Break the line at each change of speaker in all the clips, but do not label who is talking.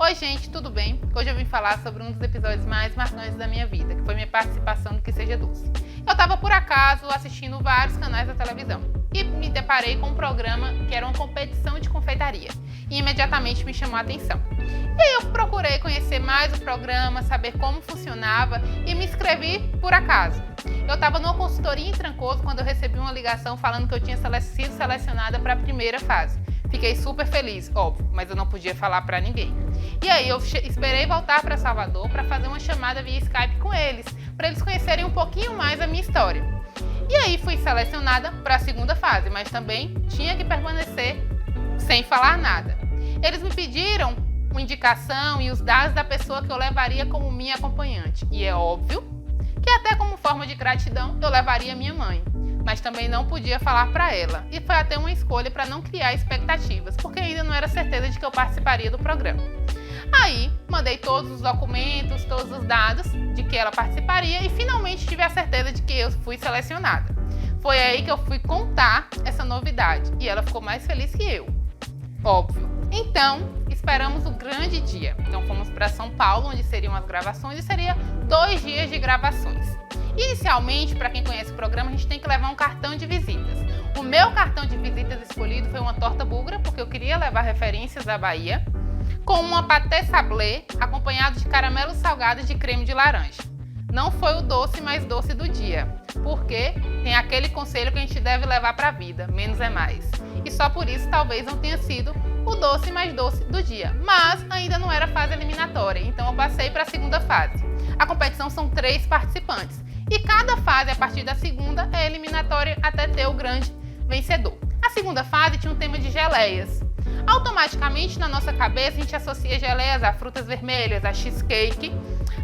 Oi gente, tudo bem? Hoje eu vim falar sobre um dos episódios mais marcantes da minha vida, que foi minha participação no Que Seja Doce. Eu estava por acaso assistindo vários canais da televisão e me deparei com um programa que era uma competição de confeitaria e imediatamente me chamou a atenção. E aí eu procurei conhecer mais o programa, saber como funcionava e me inscrevi por acaso. Eu estava numa consultoria em Trancoso quando eu recebi uma ligação falando que eu tinha sido selecionada para a primeira fase. Fiquei super feliz, óbvio, mas eu não podia falar para ninguém. E aí eu esperei voltar para Salvador para fazer uma chamada via Skype com eles, para eles conhecerem um pouquinho mais a minha história. E aí fui selecionada para a segunda fase, mas também tinha que permanecer sem falar nada. Eles me pediram uma indicação e os dados da pessoa que eu levaria como minha acompanhante. E é óbvio que até como forma de gratidão eu levaria minha mãe. Mas também não podia falar para ela. E foi até uma escolha para não criar expectativas, porque ainda não era certeza de que eu participaria do programa. Aí, mandei todos os documentos, todos os dados de que ela participaria e finalmente tive a certeza de que eu fui selecionada. Foi aí que eu fui contar essa novidade e ela ficou mais feliz que eu. Óbvio. Então, esperamos o grande dia. Então, fomos para São Paulo, onde seriam as gravações e seria 2 dias de gravações. Inicialmente, para quem conhece o programa, a gente tem que levar um cartão de visitas. O meu cartão de visitas escolhido foi uma torta búlgara, porque eu queria levar referências da Bahia, com uma pâté sablé, acompanhado de caramelos salgados de creme de laranja. Não foi o doce mais doce do dia, porque tem aquele conselho que a gente deve levar para a vida, menos é mais. E só por isso talvez não tenha sido o doce mais doce do dia, mas ainda não era fase eliminatória, então eu passei para a segunda fase. A competição são 3 participantes. E cada fase, a partir da segunda, é eliminatória até ter o grande vencedor. A segunda fase tinha um tema de geleias. Automaticamente, na nossa cabeça, a gente associa geleias a frutas vermelhas, a cheesecake,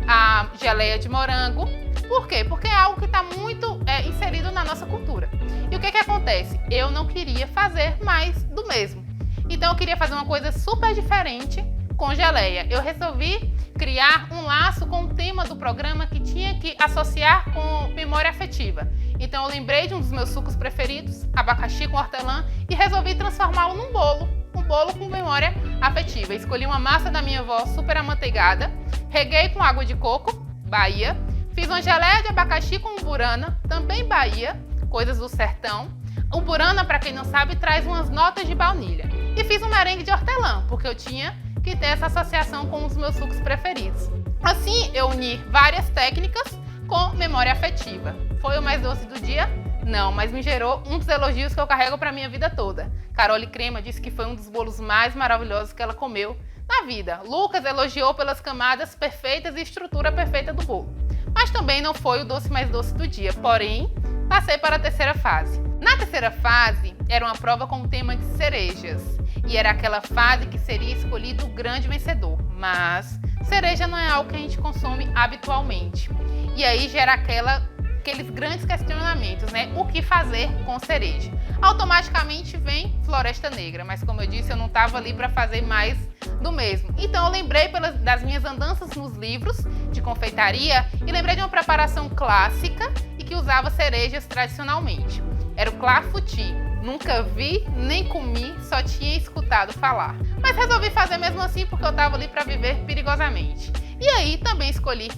a geleia de morango. Por quê? Porque é algo que está muito inserido na nossa cultura. E o que acontece? Eu não queria fazer mais do mesmo. Então, eu queria fazer uma coisa super diferente com geleia. Eu resolvi criar um laço com o tema do programa que tinha que associar com memória afetiva. Então eu lembrei de um dos meus sucos preferidos, abacaxi com hortelã, e resolvi transformá-lo num bolo, um bolo com memória afetiva. Escolhi uma massa da minha avó super amanteigada, reguei com água de coco, Bahia, fiz uma geleia de abacaxi com umburana, também Bahia, coisas do sertão. Umburana, para quem não sabe, traz umas notas de baunilha. E fiz um merengue de hortelã, porque eu tinha que ter essa associação com os meus sucos preferidos. Assim, eu uni várias técnicas com memória afetiva. Foi o mais doce do dia? Não, mas me gerou um dos elogios que eu carrego para minha vida toda. Carole Crema disse que foi um dos bolos mais maravilhosos que ela comeu na vida. Lucas elogiou pelas camadas perfeitas e estrutura perfeita do bolo. Mas também não foi o doce mais doce do dia, porém, passei para a terceira fase. Na terceira fase, era uma prova com o tema de cerejas. E era aquela fase que seria escolhido o grande vencedor. Mas cereja não é algo que a gente consome habitualmente. E aí gera aqueles grandes questionamentos, né? O que fazer com cereja? Automaticamente vem Floresta Negra, mas como eu disse, eu não estava ali para fazer mais do mesmo. Então eu lembrei das minhas andanças nos livros de confeitaria e lembrei de uma preparação clássica e que usava cerejas tradicionalmente. Era o clafoutis. Nunca vi, nem comi, só tinha escutado falar. Mas resolvi fazer mesmo assim porque eu estava ali para viver perigosamente. E aí também escolhi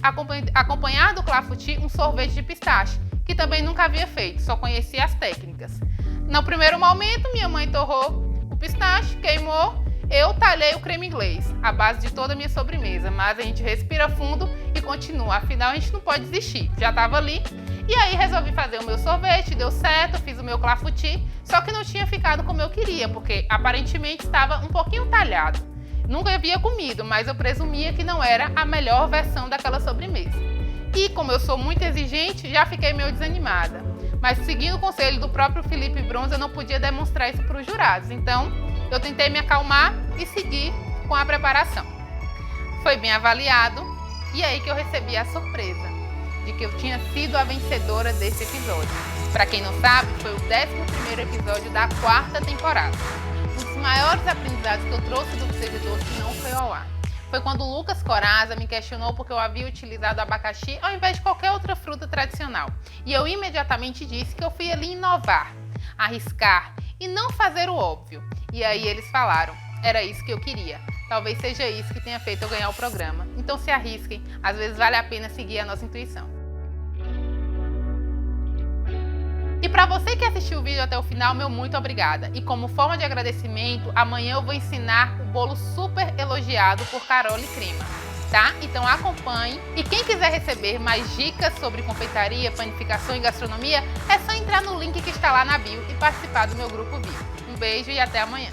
acompanhar do clafoutis um sorvete de pistache, que também nunca havia feito, só conhecia as técnicas. No primeiro momento, minha mãe torrou o pistache, queimou, eu talhei o creme inglês, a base de toda a minha sobremesa. Mas a gente respira fundo e continua, afinal a gente não pode desistir, já estava ali. E aí resolvi fazer o meu sorvete, deu certo, fiz o meu clafoutis, só que não tinha ficado como eu queria, porque aparentemente estava um pouquinho talhado. Nunca havia comido, mas eu presumia que não era a melhor versão daquela sobremesa. E como eu sou muito exigente, já fiquei meio desanimada. Mas seguindo o conselho do próprio Felipe Bronze, eu não podia demonstrar isso para os jurados. Então, eu tentei me acalmar e seguir com a preparação. Foi bem avaliado e aí que eu recebi a surpresa de que eu tinha sido a vencedora desse episódio. Para quem não sabe, foi o 11º episódio da 4ª temporada. Um dos maiores aprendizados que eu trouxe do Que Seja Doce não foi ao ar. Foi quando o Lucas Coraza me questionou porque eu havia utilizado abacaxi ao invés de qualquer outra fruta tradicional. E eu imediatamente disse que eu fui ali inovar, arriscar e não fazer o óbvio. E aí eles falaram, era isso que eu queria, Talvez seja isso que tenha feito eu ganhar o programa. Então se arrisquem, às vezes vale a pena seguir a nossa intuição. E para você que assistiu o vídeo até o final, meu muito obrigada. E como forma de agradecimento, amanhã eu vou ensinar o bolo super elogiado por Carole Crema, tá? Então acompanhe. E quem quiser receber mais dicas sobre confeitaria, panificação e gastronomia, é só entrar no link que está lá na bio e participar do meu grupo VIP. Um beijo e até amanhã.